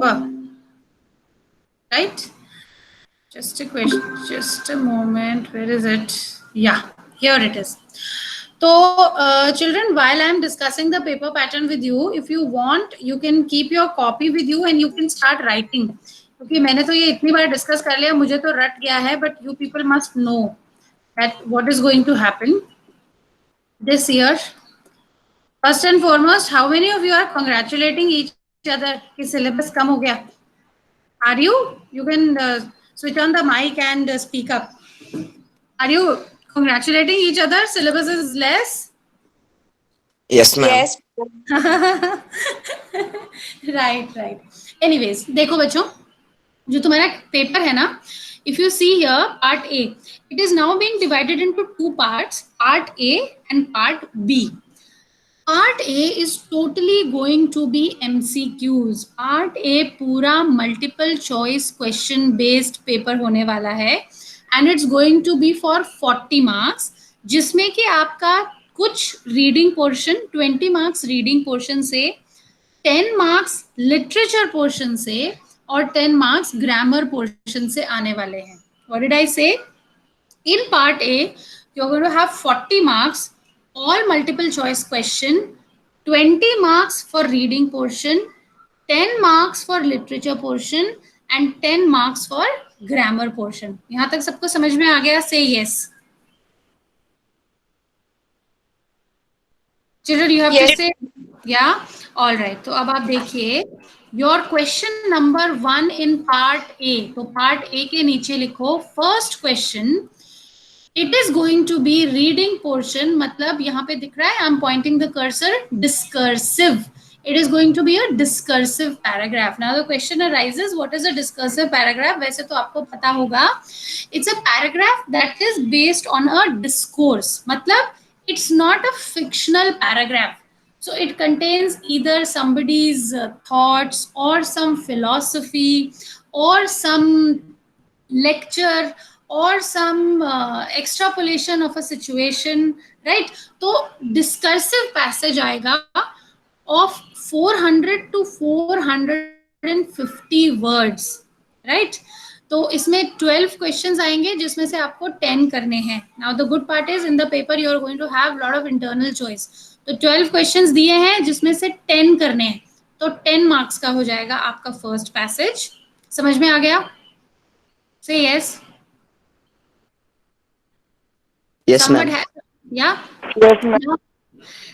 paper, right? Just a question, just a moment, where is it? Yeah, here it is. So children, while I am discussing the paper pattern with you, if you want you can keep your copy with you and you can start writing, क्योंकि मैंने तो ये इतनी बार discuss कर लिया, मुझे तो रट गया है, but you people must know that what is going to happen this year. First and foremost, how many of you are congratulating each other कि syllabus कम हो गया? Are you? You can switch on the mic and speak up. Are you congratulating each other? Syllabus is less? Yes, ma'am. Yes. right. Anyways, देखो बच्चों, जो तुम्हारा paper है ना, if you see here part A, it is now being divided into two parts, part A and part B. Part A is totally going to be MCQs. Part A पूरा multiple choice question based paper होने वाला है and it's going to be for 40 marks, जिसमें कि आपका कुछ reading portion 20 marks reading portion से, 10 marks literature portion से और 10 marks grammar portion से आने वाले हैं. What did I say? In part A, you're going to have 40 marks, all multiple choice question, 20 marks for reading portion, 10 marks for literature portion and 10 marks for grammar portion. यहाँ तक सबको समझ में आ गया? Say yes. Children, you have to say yeah. All right. तो अब आप देखिए, your question number 1 in part A. तो part A के नीचे लिखो first question. It is going to be reading portion, मतलब यहाँ पे दिख रहा है, I'm pointing the cursor, discursive. It is going to be a discursive paragraph. Now the question arises, what is a discursive paragraph? वैसे तो आपको पता होगा, it's a paragraph that is based on a discourse. मतलब it's not a fictional paragraph. So it contains either somebody's thoughts or some philosophy or some lecture or some extrapolation of a situation, right? तो discursive passage आएगा of 400 to 450 words, right? तो इसमें 12 questions आएंगे जिसमें से आपको 10 करने हैं. Now the good part is in the paper you are going to have lot of internal choice. तो 12 questions दिए हैं जिसमें से 10 करने हैं, तो 10 marks का हो जाएगा आपका first passage. समझ में आ गया? Say yes. Yes, ma'am. Yeah. Yes, ma'am.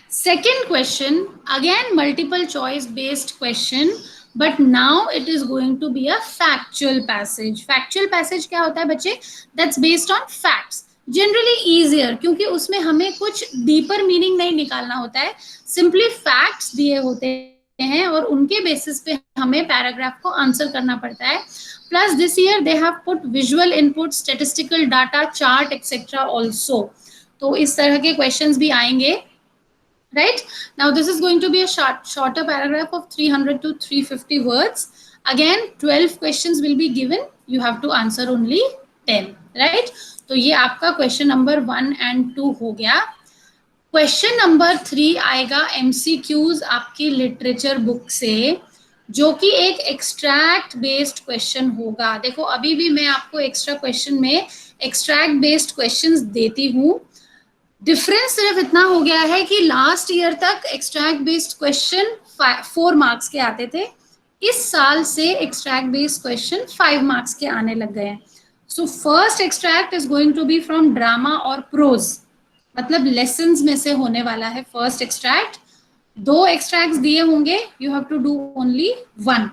Second question, again multiple choice based question, but now it is going to be a factual passage. Factual passage क्या होता है बच्चे? That's based on facts. Generally easier, क्योंकि उसमें हमें कुछ deeper meaning नहीं निकालना होता है, simply facts दिए होते हैं और उनके basis पे हमें paragraph को answer करना पड़ता है. Plus this year they have put visual input, statistical data, chart, etc. also. तो इस तरह के questions भी आएंगे, right? Now this is going to be a shorter paragraph of 300 to 350 words. Again 12 questions will be given, you have to answer only 10, right? तो ये आपका question number 1 and 2 हो गया. Question number 3 आएगा MCQs आपकी literature book से, जो कि एक extract based question होगा. देखो अभी भी मैं आपको extra question में extract based questions देती हूँ. डिफरेंस सिर्फ इतना हो गया है कि लास्ट ईयर तक एक्सट्रैक्ट बेस्ड क्वेश्चन 4 मार्क्स के आते थे, इस साल से एक्सट्रैक्ट बेस्ड क्वेश्चन 5 मार्क्स के आने लग गए हैं. So first extract is going to be from drama और प्रोज, मतलब लेसन्स में से होने वाला है फर्स्ट एक्सट्रैक्ट. 2 एक्सट्रैक्ट्स दिए होंगे, you have to do only 1.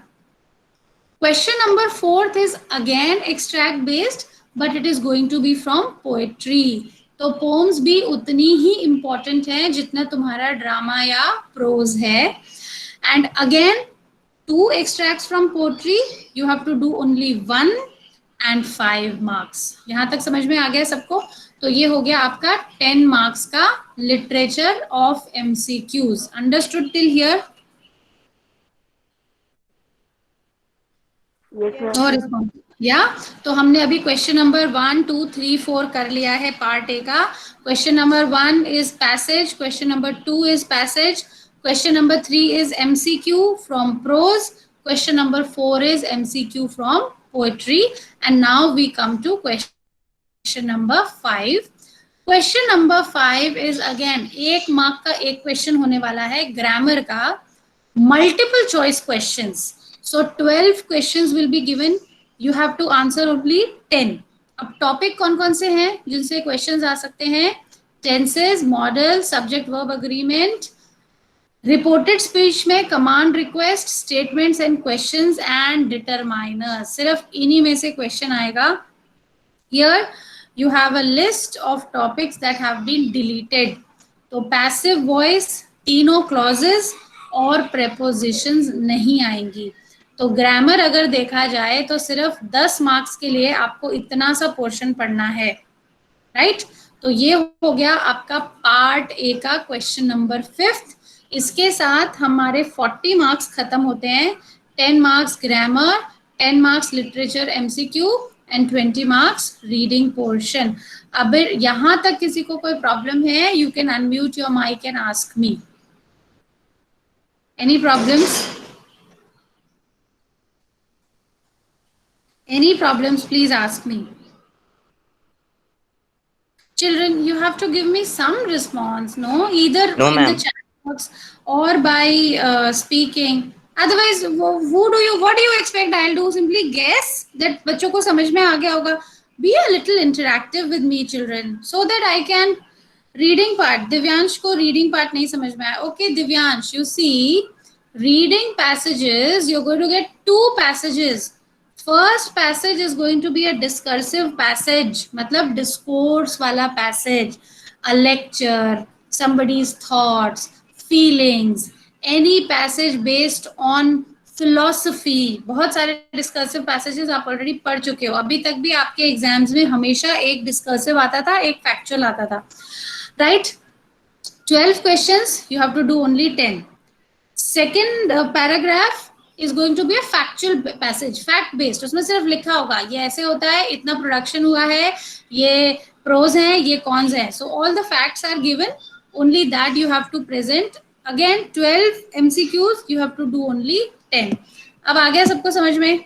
Question number 4 is again extract based, but it is going to be from poetry. तो पोम्स भी उतनी ही इंपॉर्टेंट है जितना तुम्हारा ड्रामा या प्रोज है. And again 2 extracts from poetry, you have to do only 1 and 5 marks. यहाँ तक समझ में आ गया सबको? तो ये हो गया आपका 10 marks का literature of MCQs. Understood till here? और या तो हमने अभी क्वेश्चन नंबर 1, 2, 3, 4 कर लिया है पार्ट ए का. Question number 1 is passage, question number 2 is passage, question number 3 is MCQ from prose, Question number 4 is MCQ from poetry. And now we come to question number 5. Question number 5 is again 1 mark का एक question होने वाला है grammar का, multiple choice questions. So 12 questions will be given. You have to answer only 10. अब topic कौन कौन से हैं जिनसे क्वेश्चंस आ सकते हैं? Tenses, modal, subject verb agreement, reported speech में command request, statements and questions and determiner. सिर्फ इन्हीं में से क्वेश्चन आएगा. Here you have a list of topics that have been deleted. तो passive voice, तीनों clauses और prepositions नहीं आएंगी. तो ग्रामर अगर देखा जाए तो सिर्फ 10 मार्क्स के लिए आपको इतना सा पोर्शन पढ़ना है, राइट? तो ये हो गया आपका पार्ट ए का क्वेश्चन नंबर 5. इसके साथ हमारे 40 मार्क्स खत्म होते हैं. 10 marks grammar, 10 marks literature MCQ and 20 marks reading portion. अब यहाँ तक किसी को कोई प्रॉब्लम है, you can unmute your mic and ask me. Any problems? Any problems, please ask me. Children, you have to give me some response, no? Either No, in the chat box or by speaking. Otherwise, what do you expect I'll do? Simply guess that बच्चों को समझ में आ गया होगा. Be a little interactive with me, children, so that I can reading part. Divyansh को reading part नहीं समझ में आया. Okay, Divyansh, you see, reading passages, you're going to get 2 passages. First passage is going to be a discursive passage, मतलब discourse वाला passage, a lecture, somebody's thoughts, feelings, any passage based on philosophy. बहुत सारे discursive passages आप already पढ़ चुके हो. अभी तक भी आपके एग्जाम्स में हमेशा एक discursive आता था, एक factual आता था, right? 12 questions, you have to do only 10. Second paragraph is going to be a factual passage, fact based. उसमें सिर्फ लिखा होगा ये ऐसे होता है, इतना प्रोडक्शन हुआ है, ये प्रोज हैं, ये कॉन्स हैं. So all the facts are given, only that you have to present. Again 12 MCQs, you have to do only 10. अब आ गया सबको समझ में?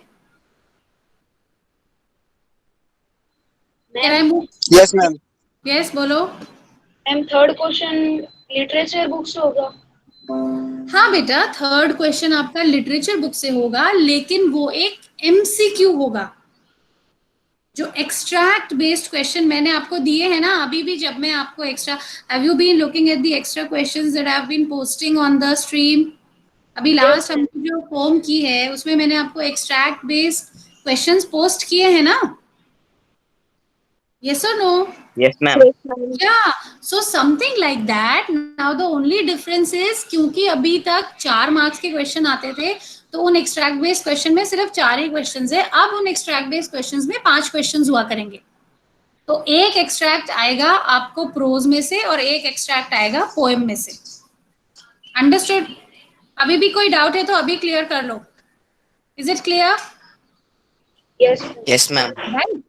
Can I move? Yes, ma'am. Yes, बोलो. Ma'am third question literature book से होगा? हाँ बेटा, थर्ड क्वेश्चन आपका लिटरेचर बुक से होगा, लेकिन वो एक एमसीक्यू होगा. जो एक्सट्रैक्ट बेस्ड क्वेश्चन मैंने आपको दिए हैं ना, अभी भी जब मैं आपको extra, have you been looking at the extra questions that I have been posting on the stream? अभी लास्ट हमने जो फॉर्म की है उसमें मैंने आपको एक्सट्रैक्ट बेस्ड क्वेश्चंस पोस्ट किए हैं ना? Yes or no? Yes, ma'am. Yeah, so something like that. Now the only difference is क्योंकि अभी तक 4 मार्क्स के क्वेश्चन आते थे, तो उन एक्सट्रैक्ट बेस्ड क्वेश्चन में सिर्फ 4 ही क्वेश्चंस है. अब उन एक्सट्रैक्ट बेस्ड क्वेश्चंस में 5 क्वेश्चंस हुआ करेंगे. तो एक एक्सट्रैक्ट आएगा आपको प्रोज में से और एक एक्सट्रैक्ट आएगा पोएम में से. अंडरस्टूड? अभी भी कोई डाउट है तो अभी क्लियर कर लो. Is it clear? Yes, ma'am. Right.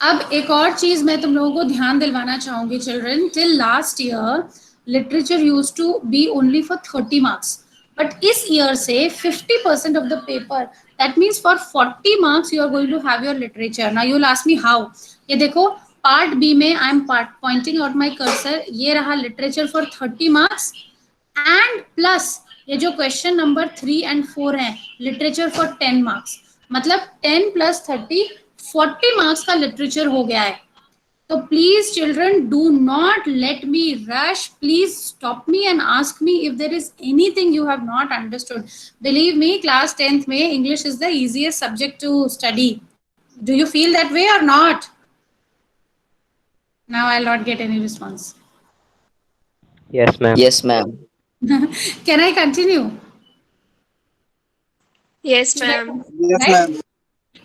अब एक और चीज मैं तुम लोगों को ध्यान दिलवाना चाहूंगी children. Till last year literature used to be only for 30 marks, but इस ईयर से 50% of the paper, that means for 40 marks you are going to have your literature. Now you will ask me how. ये देखो part B में I am pointing out my cursor, ये रहा literature for 30 marks and plus ये जो question number 3 and 4 है literature for 10 marks. मतलब 10 + 30 40 marks का लिटरेचर हो गया है. तो please children do not let me rush. Please stop me and ask me if there is anything you have not understood. Believe me, class 10th में English is the easiest subject to study. Do you feel that way or not? Now I will not get any response. Yes, ma'am. Yes, ma'am. Can I continue? Yes, ma'am. Yes, ma'am.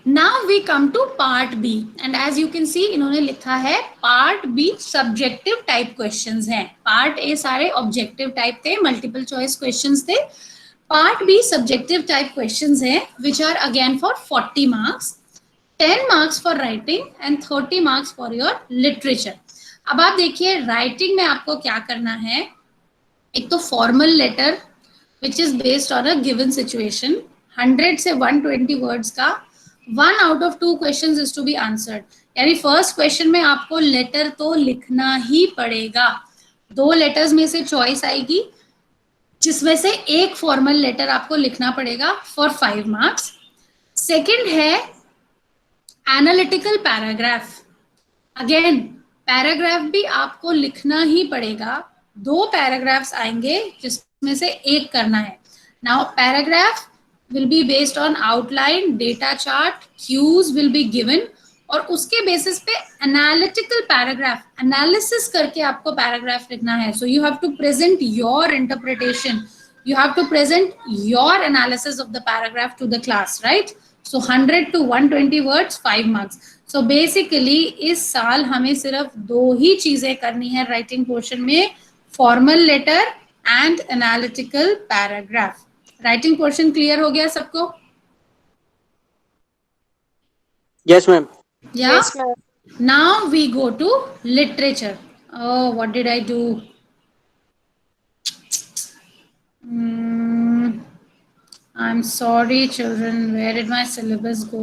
Now we come to part B, and as you can see इन्होंने लिखा है part B subjective type questions हैं. part A सारे objective type थे, multiple choice questions थे. part B subjective type questions हैं, which are again for 40 marks, 10 marks for writing and 30 marks for your literature. अब आप देखिए writing में आपको क्या करना है. एक तो formal letter which is based on a given situation, 100 से 120 वर्ड्स का 1 out of 2 questions is to be answered. यानी फर्स्ट क्वेश्चन में आपको लेटर तो लिखना ही पड़ेगा। 2 लेटर्स में से चॉइस आएगी, जिसमें से एक फॉर्मल लेटर आपको लिखना पड़ेगा फॉर 5 मार्क्स। सेकंड है एनालिटिकल पैराग्राफ। अगेन पैराग्राफ भी आपको लिखना ही पड़ेगा। 2 पैराग्राफ्स आएंगे जिसमें से एक करना है। Now paragraph will be based on outline, data chart, cues will be given, और उसके बेसिस पे एनालिटिकल पैराग्राफ, एनालिसिस करके आपको पैराग्राफ लिखना है। So you have to present your interpretation, you have to present your analysis of the paragraph to the class, right? So 100 to 120 words, 5 marks. So basically इस साल हमें सिर्फ 2 ही चीजें करनी है राइटिंग पोर्शन में, formal letter and analytical paragraph. Writing portion clear हो गया सबको? Yes, ma'am. Yeah. Yes, ma'am. Now we go to literature. Oh, what did I do? I'm sorry, children. Where did my syllabus go?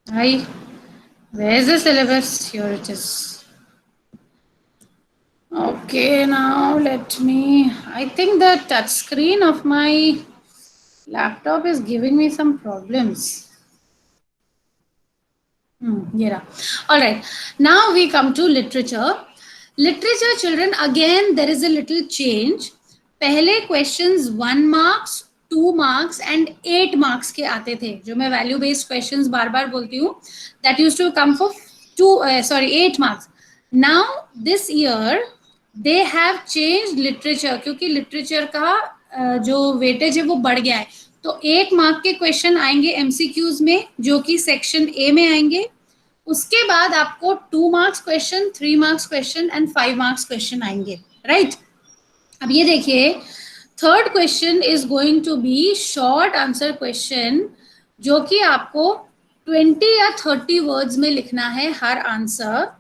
Hi, where's the syllabus? Here it is. Okay, now let me. I think the touch screen of my laptop is giving me some problems. Yeah. All right. Now we come to literature. Literature, children, again there is a little change. पहले questions 1 marks, 2 marks and 8 marks के आते थे, जो मैं value based questions बार बार बोलती हूँ, that used to come for 8 marks. Now this year they have changed literature, क्योंकि लिटरेचर का जो वेटेज है वो बढ़ गया है। तो 1 मार्क के क्वेश्चन आएंगे एमसीक्यूज में, जो कि सेक्शन ए में आएंगे। उसके बाद आपको 2 marks question, 3 marks question and 5 marks question आएंगे, राइट? अब ये देखिए, third question is going to be short answer question, जो कि आपको 20 या 30 वर्ड्स में लिखना है हर आंसर।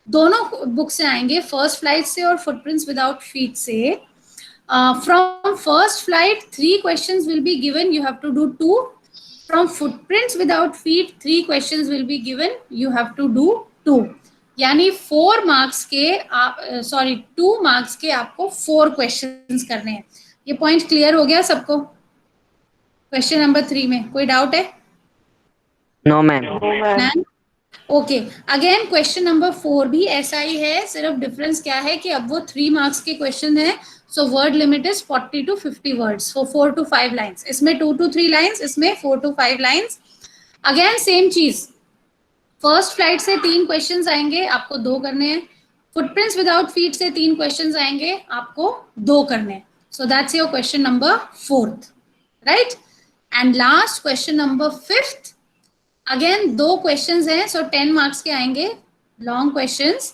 दोनों बुक से आएंगे, फर्स्ट फ्लाइट से और फुटप्रिंट्स विदाउट फीट से। From first flight 3 questions will be given, you have to do 2। From footprints without feet 3 questions will be given, you have to do 2। यानी 4 मार्क्स के 2 marks के आपको 4 questions करने हैं। ये पॉइंट क्लियर हो गया सबको? क्वेश्चन नंबर 3 में कोई डाउट है? No, ma'am. Okay, again question number 4 भी ऐसा ही है, सिर्फ डिफरेंस क्या है कि अब वो 3 मार्क्स के क्वेश्चन है। So word limit is 40 to 50 words for 4 to 5 lines. इसमें 2 to 3 लाइन्स, इसमें 4 to 5 लाइन्स। अगेन सेम चीज, फर्स्ट फ्लाइट से 3 क्वेश्चंस आएंगे, आपको 2 करने हैं। फुटप्रिंट्स विदाउट फीट से 3 क्वेश्चंस आएंगे, आपको 2 करने हैं। So that's your question number 4, right? And last question number 5, again 2 questions हैं, सो 10 मार्क्स के आएंगे, long questions.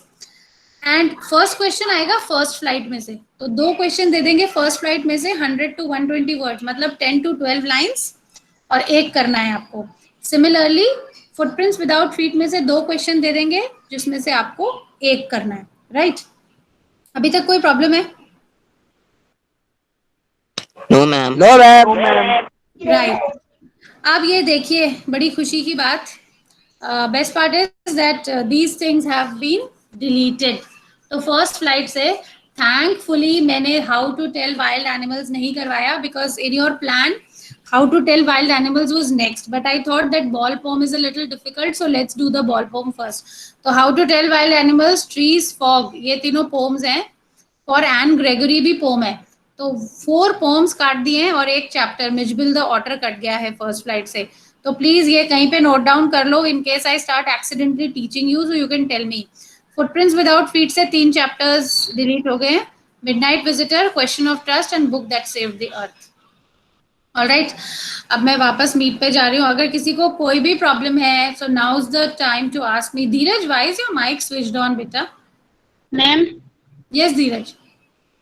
And first question आएगा फर्स्ट फ्लाइट में से, तो 2 क्वेश्चन दे देंगे फर्स्ट फ्लाइट में से, 100 to 120 वर्ड्स, मतलब 10 to 12 लाइन्स, और 1 करना है आपको। सिमिलरली फुटप्रिंट्स विदाउट फीट में से 2 क्वेश्चन दे देंगे, जिसमें से आपको 1 करना है, राइट? अभी तक कोई प्रॉब्लम है? No, ma'am. No, ma'am. Right. अब ये देखिए, बड़ी खुशी की बात, best part is that these things have been deleted. तो फर्स्ट फ्लाइट से थैंकफुली मैंने how to tell wild animals नहीं करवाया, because in your plan how to tell wild animals was next, but I thought that ball poem is a little difficult, so let's do the ball poem first. So how to tell wild animals, trees, fog, ये तीनों poems हैं, और N Gregory भी pome है। तो 4 poems काट दिए हैं और 1 chapter Mijbil the otter cut गया है फर्स्ट फ्लाइट से। तो प्लीज ये कहीं पे नोट डाउन कर लो, in case I start accidentally teaching you, so you can tell me. Footprints without feet से 3 चैप्टर्स डिलीट हो गए हैं, midnight visitor, question of trust and book that saved the earth. Alright, अब मैं वापस meet पे जा रही हूँ। अगर किसी को कोई भी प्रॉब्लम है, so now is the time to ask me. Dheeraj, why is your mic switched on बेटा? Ma'am, yes Dheeraj.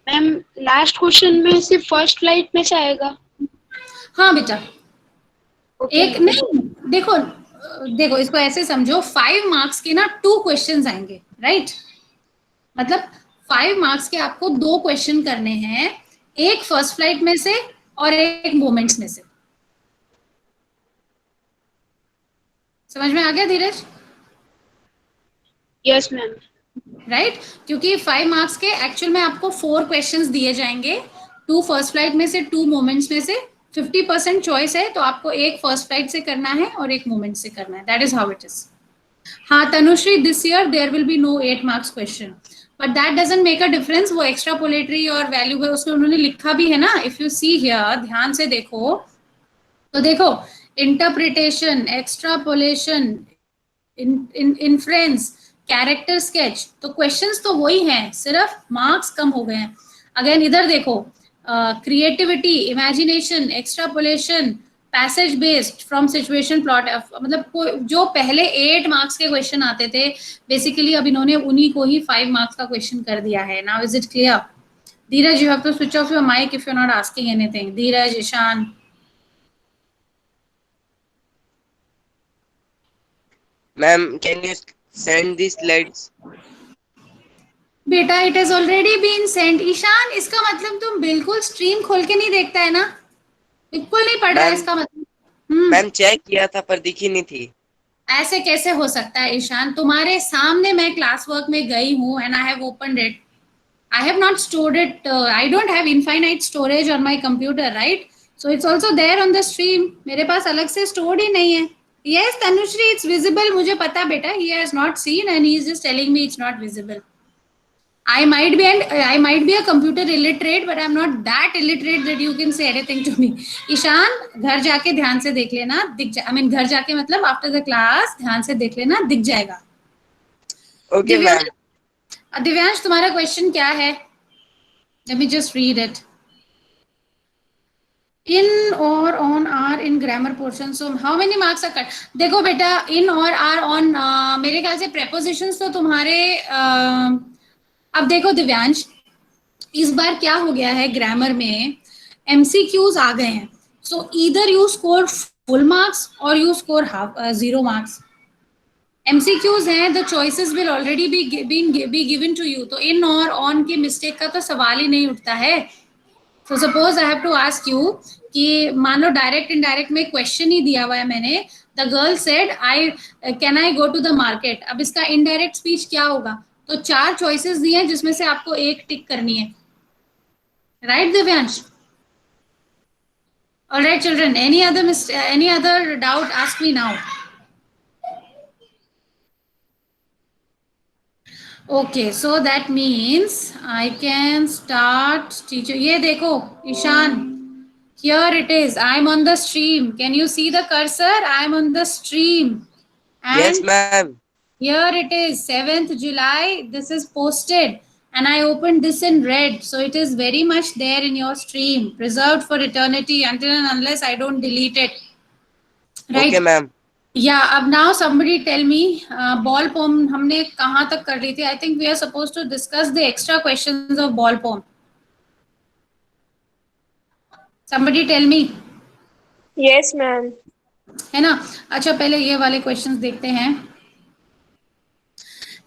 Ma'am last question में सिर्फ फर्स्ट फ्लाइट में से आएगा? हाँ बेटा, Okay. एक नहीं, देखो इसको ऐसे समझो, 5 मार्क्स के ना 2 क्वेश्चंस आएंगे, राइट? मतलब 5 मार्क्स के आपको 2 क्वेश्चन करने हैं। एक फर्स्ट फ्लाइट में से और एक मोमेंट्स में से। समझ में आ गया धीरज? Yes, ma'am. राइट क्योंकि 5 मार्क्स के एक्चुअल में आपको 4 क्वेश्चंस दिए जाएंगे, 2 फर्स्ट फ्लाइट में से, 2 मोमेंट्स में से। 50% चॉइस है, तो आपको एक फर्स्ट फ्लाइट से करना है और एक मोमेंट से करना है। That is how it is. हाँ Tanushree, this year there will be no 8 marks question, but that doesn't make a difference. वो एक्स्ट्रापोलेटरी और वैल्यू है, उसमें उन्होंने लिखा भी है ना। इफ यू सी हियर, ध्यान से देखो तो देखो, interpretation, extrapolation, inference, character sketch, तो क्वेश्चंस तो वही हैं, सिर्फ मार्क्स कम हो गए हैं। अगेन इधर देखो, creativity, imagination, extrapolation, passage based, from situation, plot, मतलब जो पहले 8 मार्क्स के क्वेश्चन आते थे, बेसिकली अब इन्होंने उन्हीं को ही 5 मार्क्स का क्वेश्चन कर दिया है। Now is it clear? Dheeraj, you have to switch off your mic if you are not asking anything. Dheeraj, Ishan. Ma'am, can you send these slides? बेटा it is already been send. Ishan, इसका मतलब तुम बिल्कुल स्ट्रीम खोल के नहीं देखता है ना, बिल्कुल नहीं पढ़ रहा है इसका मतलब। मैम चेक किया था पर दिखी नहीं थी। ऐसे कैसे हो सकता है ईशान? तुम्हारे सामने मैं क्लास वर्क में गई हूँ and I have opened it. I have not stored it, I don't have infinite storage on my computer, right? So it's also there on the stream. मेरे पास अलग से स्टोर्ड ही नहीं है। यस तनुश्री, इट्स विजिबल, मुझे पता बेटा। He has not seen and he is just telling me it's not visible. I might be a computer illiterate, but I'm not that illiterate that you can say anything to me. Ishan, घर जाके ध्यान से देख लेना, दिख जा, I mean घर जाके मतलब आफ्टर द क्लास ध्यान से देख लेना, दिख जाएगा। Okay ma'am. दिव्यांश, तुम्हारा क्वेश्चन क्या है? Let me just read it. In or on are in grammar portion, so how many marks are cut? देखो बेटा, in or are on, मेरे ख्याल से prepositions तो तुम्हारे अब देखो दिव्यांश, इस बार क्या हो गया है, ग्रामर में MCQs आ गए हैं। So either you score full marks और you score half 0 marks. MCQs हैं, the choices will already be given to you, तो इन और ऑन की मिस्टेक का तो सवाल ही नहीं उठता है। So suppose I have to ask you कि मान लो डायरेक्ट इनडायरेक्ट में क्वेश्चन ही दिया हुआ है मैंने, the girl said can I go to the market. अब इसका इनडायरेक्ट स्पीच क्या होगा? तो 4 चॉइसेस दिए हैं जिसमें से आपको एक टिक करनी है, right Divyansh? All right children, any other doubt, ask me now. Okay, so that means I can start teacher. ये देखो Ishan, here it is, I am on the stream. Can you see the cursor? I am on the stream. And yes ma'am. Here it is, 7th July, this is posted and I opened this in red. So it is very much there in your stream, preserved for eternity until and unless I don't delete it. Right? Okay ma'am. Yeah, अब now somebody tell me, ball poem हमने कहाँ तक कर रही थी? I think we are supposed to discuss the extra questions of ball poem. Somebody tell me. Yes, ma'am. है ना? अच्छा पहले ये वाले questions देखते हैं।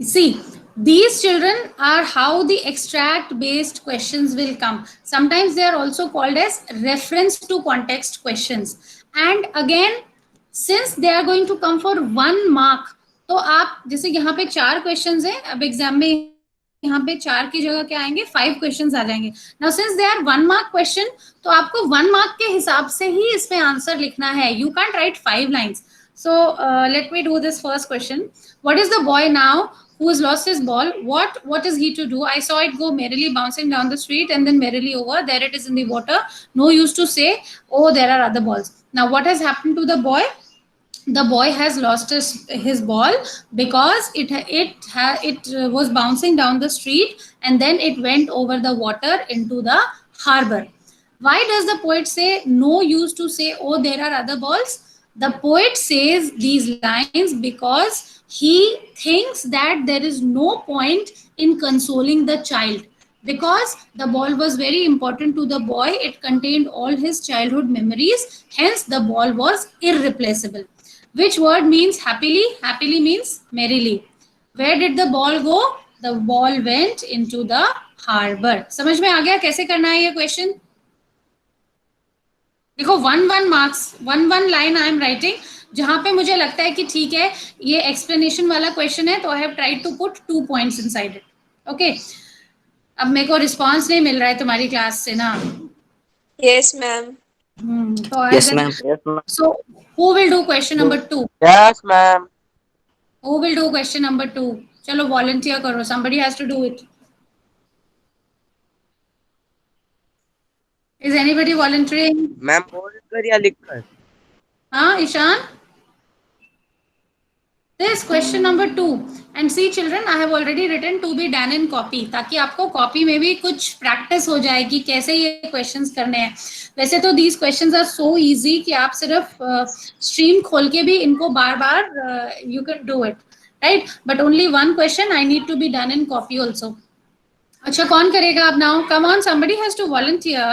See, these children are how the extract based questions will come. Sometimes they are also called as reference to context questions. And again, since they are going to come for 1 mark, तो आप जैसे यहाँ पे 4 questions हैं, अब exam में यहाँ पे 4 की जगह क्या आएंगे, 5 questions आ जाएंगे। Now since they are 1 mark question, तो आपको 1 mark के हिसाब से ही इसमें आंसर लिखना है। You can't write 5 lines. So let me do this first question. What is the boy now who has lost his ball? What is he to do? I saw it go merrily bouncing down the street and then merrily over. There it is in the water. No use to say, oh, there are other balls. Now what has happened to the boy? The boy has lost his ball because it was bouncing down the street and then it went over the water into the harbor. Why does the poet say no use to say, oh, there are other balls? The poet says these lines because he thinks that there is no point in consoling the child, because the ball was very important to the boy. It contained all his childhood memories. Hence, the ball was irreplaceable. Which word means happily? Happily means merrily. Where did the ball go? The ball went into the harbour. समझ में आ गया कैसे करना है ये question? देखो 1 marks 1 line I am writing, जहां पे मुझे लगता है कि ठीक है ये एक्सप्लेनेशन वाला क्वेश्चन है, तो I have tried to put 2 points inside it. Okay, अब मेरे को रिस्पांस नहीं मिल रहा है तुम्हारी क्लास से ना। Yes, ma'am. तो आई Yes, ma'am. Yes, ma'am. So who will do question number 2? Yes, ma'am. Who will do question number 2? चलो volunteer करो, somebody has to do it. Is anybody volunteering? Ma'am बोल कर या लिख कर? हाँ Ishan? This question number 2 and see children, I have already written to be done in copy, ताकि आपको कॉपी में भी कुछ प्रैक्टिस हो जाए कि कैसे ये क्वेश्चंस करने हैं। वैसे तो these questions are so easy कि आप सिर्फ स्ट्रीम खोल के भी इनको बार बार you can do it, right? But only one question I need to be done in copy also. अच्छा कौन करेगा अब now? Come on, somebody has to volunteer.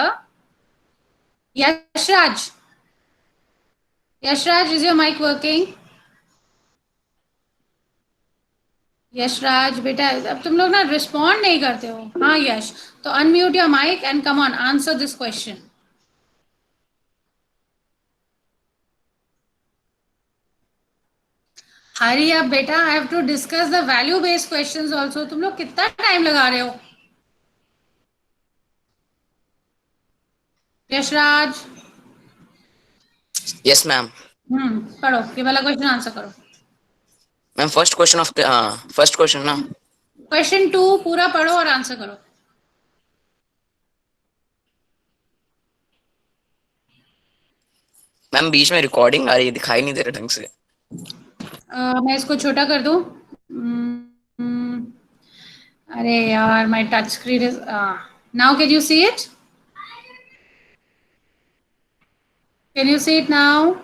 Yashraj, Yashraj, is your mic working? Yashraj बेटा, अब तुम लोग ना रिस्पॉन्ड नहीं करते हो। हाँ यश, तो unmute your mic and come on answer this question. Hurry up बेटा, I have to discuss the value based questions also. तुम लोग कितना टाइम लगा रहे हो? यशराज। Yes, ma'am. पढ़ो, ये वाला क्वेश्चन आंसर करो। Ma'am, first question of the first question ना. क्वेश्चन 2 पूरा पढ़ो और आंसर करो। मैम बीच में रिकॉर्डिंग आ रही है, दिखाई नहीं दे रहा ढंग से। मैं इसको छोटा कर दूं? अरे यार, my touch screen is now can you see it? Can you see it now?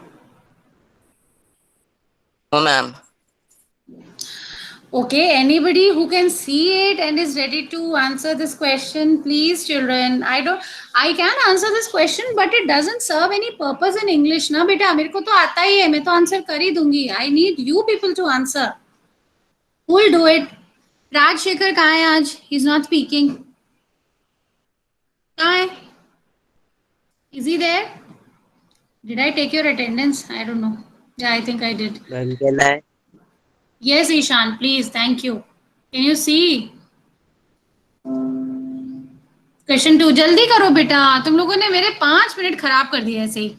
No, ma'am. Okay, anybody who can see it and is ready to answer this question, please children. I can answer this question but it doesn't serve any purpose in English ना बेटा, मेरे को तो आता ही है, मैं तो answer कर ही दूंगी। I need you people to answer. Who will do it? Rajshekhar कहाँ है आज? He's not speaking. कहाँ है? Is he there? Did I take your attendance? I don't know. Yeah, I think I did. Ma'am कहना है? Yes, Ishan, please. Thank you. Can you see? Question 2 जल्दी करो बेटा, तुम लोगों ने मेरे 5 मिनट खराब कर दिए ऐसे ही।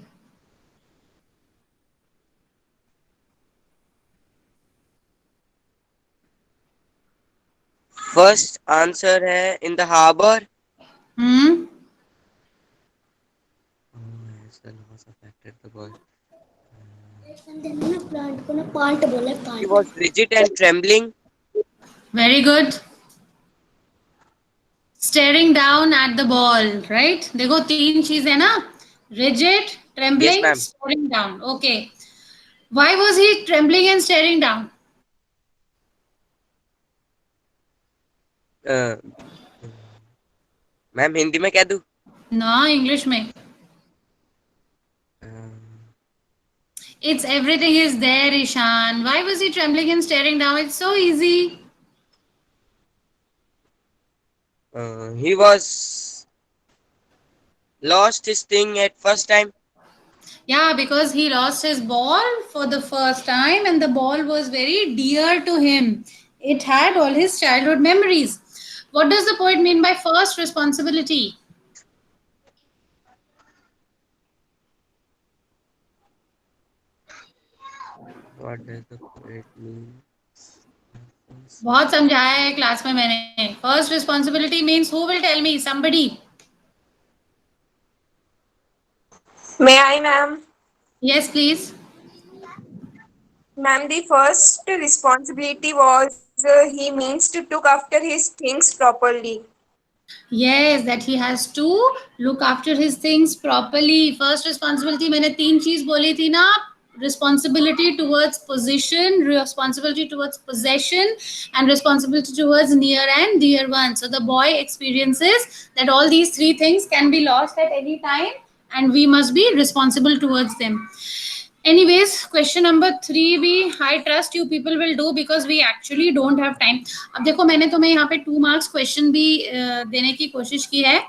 फर्स्ट आंसर है in the harbour. He was rigid and trembling. Very good. Staring down at the ball, right? देखो 3 चीजें ना, rigid, trembling, Yes, ma'am. staring down. Okay. Why was he trembling and staring down? Ma'am Hindi में क्या दूं? ना English में। It's everything is there, Ishan. Why was he trembling and staring down? It's so easy. He was lost his thing at first time. Yeah, because he lost his ball for the first time and the ball was very dear to him. It had all his childhood memories. What does the poet mean by first responsibility? What does the poet mean? बहुत समझाया है class में मैंने। First responsibility means, who will tell me? Somebody. May I, ma'am? Yes, please. Ma'am, the first responsibility was he means to look after his things properly. Yes, that he has to look after his things properly. First responsibility मैंने 3 चीज बोली थी ना, responsibility towards position, responsibility towards possession, and responsibility towards near and dear ones. So the boy experiences that all these 3 things can be lost at any time and we must be responsible towards them. Anyways, question number 3 भी I trust you people will do because we actually don't have time. अब देखो मैंने तुम्हें यहाँ पे 2 marks question भी देने की कोशिश की है.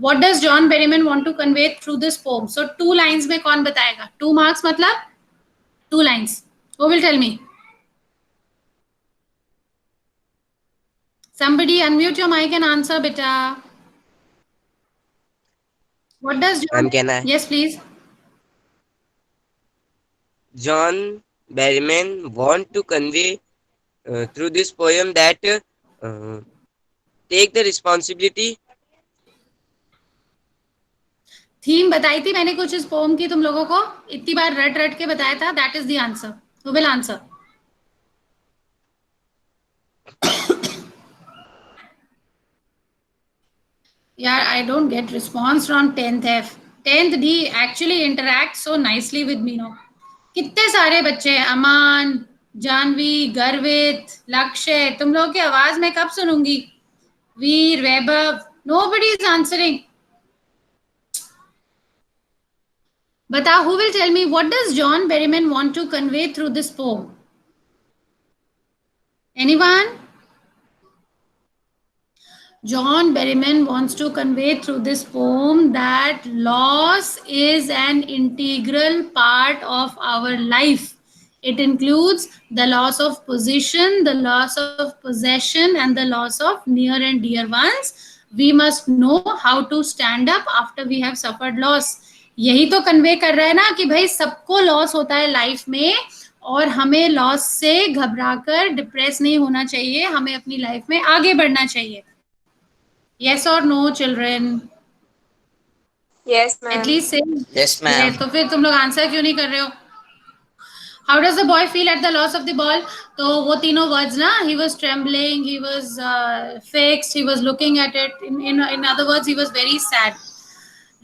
What does John Berryman want to convey through this poem? So 2 lines में कौन बताएगा? 2 marks मतलब 2 lines. Who will tell me? Somebody unmute your mic and answer, beta. What does John? Ma'am, can I? Yes, please. John Berryman want to convey through this poem that take the responsibility. Theme बताई थी मैंने कुछ इस pome की तुम लोगों को, इतनी बार रट रट के बताया था. That is the answer. Who will answer? यार I don't get response from 10th F. 10th D actually interact so nicely with me. No कितने सारे बच्चे, अमान, जानवी, गर्वित, लक्ष्य, तुम लोगों की आवाज मैं कब सुनूंगी? Veer, Vaibhav, nobody is answering. Bata, who will tell me what does John Berryman want to convey through this poem? Anyone? John Berryman wants to convey through this poem that loss is an integral part of our life. It includes the loss of position, the loss of possession, and the loss of near and dear ones. We must know how to stand up after we have suffered loss. यही तो convey कर रहा है ना कि भाई सबको loss होता है लाइफ में और हमें लॉस से घबराकर डिप्रेस नहीं होना चाहिए, हमें अपनी लाइफ में आगे बढ़ना चाहिए. Yes or no, children? Yes, ma'am. At least say Yes, ma'am. yes. तो फिर तुम लोग आंसर क्यों नहीं कर रहे हो? How does the boy feel at the loss of the ball? तो वो तीनों words ना, he was trembling, he was fixed, he was looking at it. In other words, he was very sad.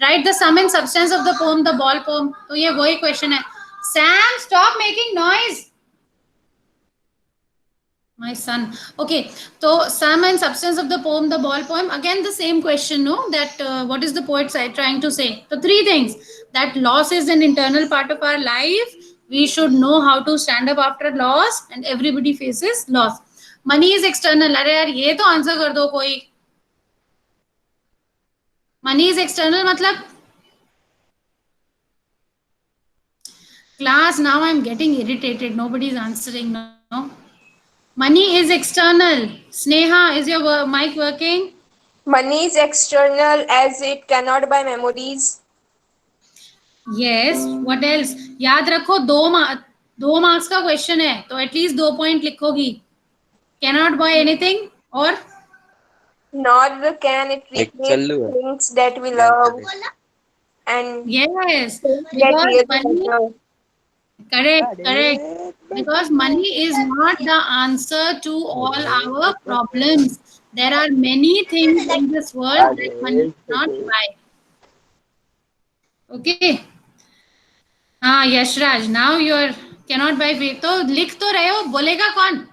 Write the sum and substance of the poem, the ball poem. तो ये वही question है. Sam, stop making noise. My son. Okay, so sum and substance of the poem, the ball poem. Again, the same question, no? That what is the poet trying to say? So 3 things. That loss is an internal part of our life. We should know how to stand up after loss, and everybody faces loss. Money is external. अरे यार ये तो answer कर दो कोई. Money is external मतलब class. Now I'm getting irritated. Nobody is answering now. Money is external. Sneha, is your mic working? Money is external as it cannot buy memories. Yes. What else? याद रखो 2 marks का question है तो at least 2 point लिखोगी. Cannot buy anything or Nor can it replace Challu hai. things that we love and yes, that because really money. matter. Correct. Because money is not the answer to all our problems. There are many things in this world that money cannot buy. Okay. हाँ Yashraj, now you're cannot buy faith. तो लिख तो रहे हो, बोलेगा कौन?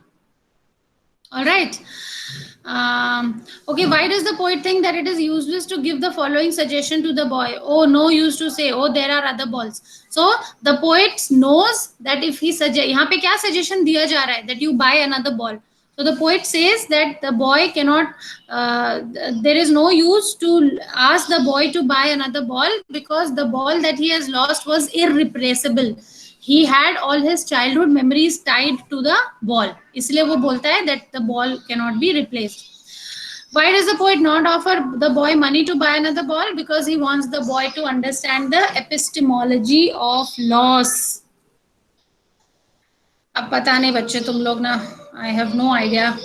All right. Okay, why does the poet think that it is useless to give the following suggestion to the boy? Oh, no use to say, oh, there are other balls. So the poet knows that if he suggest, यहाँ पे क्या suggestion दिया जा रहा है? That you buy another ball. So the poet says that the boy cannot, there is no use to ask the boy to buy another ball because the ball that he has lost was irreplaceable. He had all his childhood memories tied to the ball. इसलिए वो बोलता है that the ball cannot be replaced. Why does the poet not offer the boy money to buy another ball? Because he wants the boy to understand the epistemology of loss. अब पता नहीं बच्चे तुम लोग ना, I have no idea.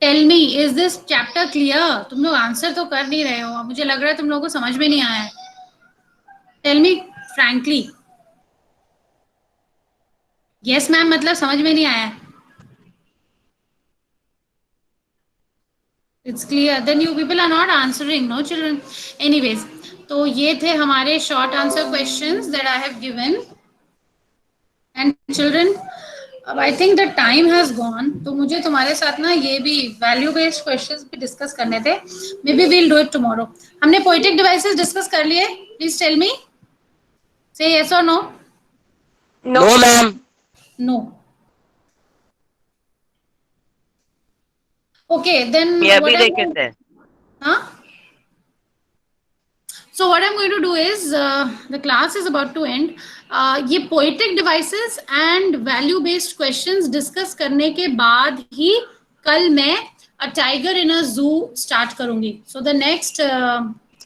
Tell me, is this chapter clear? तुम लोग answer तो कर नहीं रहे हो, मुझे लग रहा है तुम लोगों को समझ में नहीं आया है. Tell me frankly. Yes ma'am मतलब समझ में नहीं आया. It's clear. Then you people are not answering, no children. Anyways, तो ये थे हमारे short answer questions that I have given. And children, अब I think the time has gone. तो मुझे तुम्हारे साथ ना ये भी value based questions भी discuss करने थे. Maybe we'll do it tomorrow. हमने poetic devices discuss कर लिए. Please tell me. Say yes or no. No. No, ma'am. No. Okay, then ये what अभी I'm देखे going, थे. huh? So what I'm going to do is the class is about to end. ये poetic devices and value based questions discuss करने के बाद ही कल मैं a tiger in a zoo start करूँगी. So the next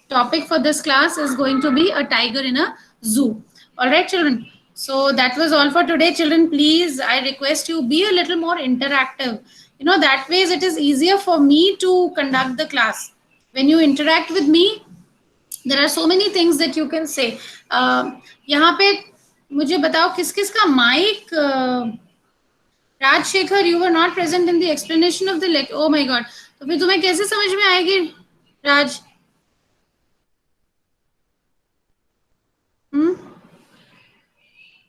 topic for this class is going to be a tiger in a zoo. All right, children. So that was all for today, children. Please, I request you be a little more interactive. You know, that ways it is easier for me to conduct the class. When you interact with me, there are so many things that you can say. यहाँ पे मुझे बताओ किस किस का mic Rajshekhar you were not present in the explanation of the lecture oh my god तो फिर तुम्हें कैसे समझ में आएगी Raj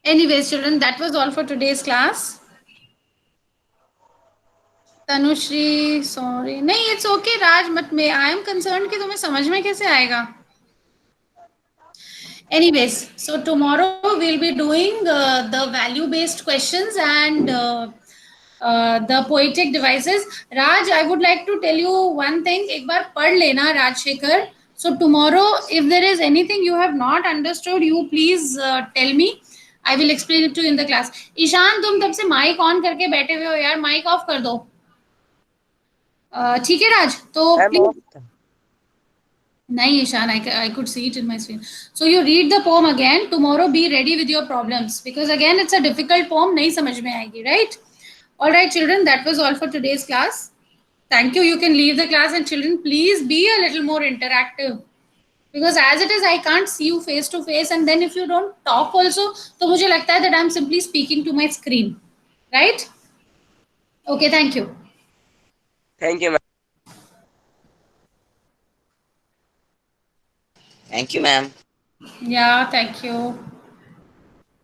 Anyways, children, that was all for today's class. Tanushree sorry नहीं इट्स ओके राज मत में आई एम कंसर्न कि तुम्हें समझ में कैसे आएगा Anyways, so tomorrow we'll be doing the value based questions and the poetic devices. Raj, I would like to tell you one thing. एक बार पढ़ लेना Rajshekhar. So tomorrow, if there is anything you have not understood, you please tell me. I will explain it to you in the class. Ishan तुम तब से mic on करके बैठे हुए हो यार माइक ऑफ कर दो ठीक है राज तो Ma'am, प्लीज off था. nahi Ishan, I could see it in my screen. So you read the poem again. Tomorrow be ready with your problems because again it's a difficult poem. Nahi samajh mein aayegi, right? All right, children. That was all for today's class. Thank you. You can leave the class and children, please be a little more interactive because as it is, I can't see you face to face. And then if you don't talk also, तो मुझे लगता है that I'm simply speaking to my screen, right? Okay. Thank you. Thank you, ma'am. Thank you, ma'am. Yeah. Thank you.